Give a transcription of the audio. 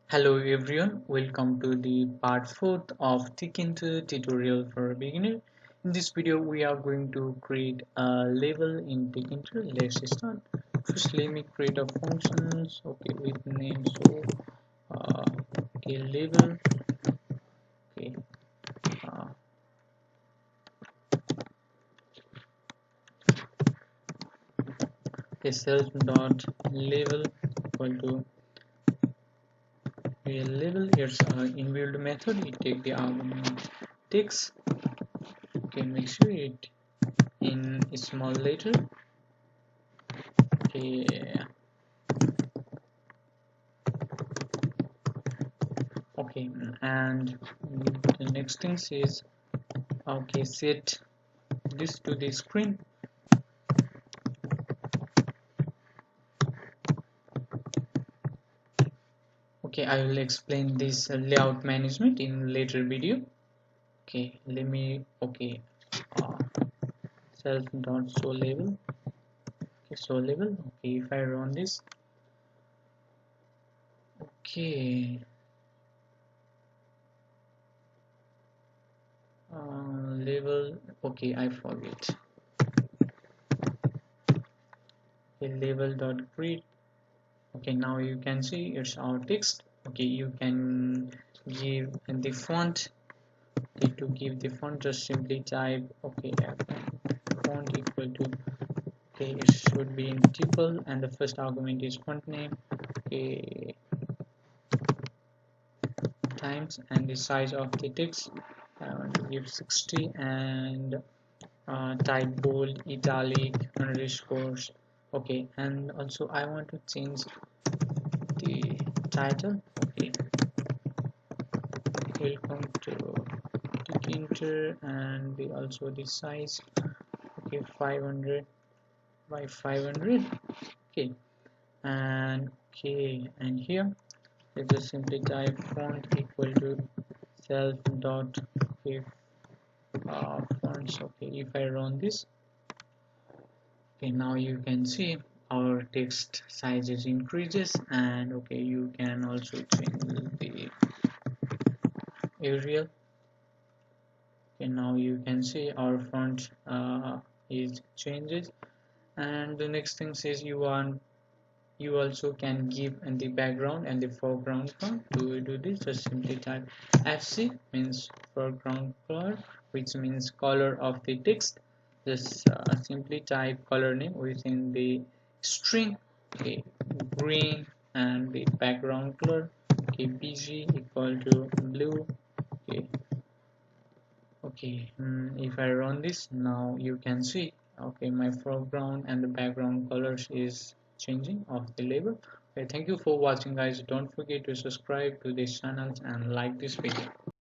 Hello everyone, welcome to the part 4th of Tkinter tutorial for a beginner. In this video we are going to create a label in Tkinter. Let's start. First let me create a functions with name uh, a label okay uh, a self dot label equal to a label. Here's an inbuilt method. You take the argument text. Okay, make sure it in a small letter. Okay, okay, and the next thing is okay, set this to the screen. Okay, I will explain this layout management in later video. Okay, let me uh, self dot show label. Okay, show label. Okay, if I run this, okay, label. Okay, I forget. Okay, label dot create. Okay, now you can see it's our text. Okay, you can give the font. Okay, to give the font, just simply type okay font equal to okay, it should be in tuple and the first argument is font name. Okay, times and the size of the text I want to give 60 and type bold, italic, underscores. Okay, and also I want to change the title. Okay, welcome to Tkinter, and also the size. Okay, 500 by 500. Okay, and here let's just simply type font equal to self dot okay, fonts. Okay, if I run this, okay, now you can see our text sizes increases, and okay, you can also change the Arial. Okay, now you can see our font is changes, and the next thing says you also can give in the background and the foreground color. To do this, just simply type fc means foreground color, which means color of the text. Just simply type color name within the string. Okay, green, and the background color okay bg equal to blue. Okay, if I run this, now you can see okay my foreground and the background colors is changing of the label. Okay, thank you for watching guys. Don't forget to subscribe to this channel and like this video.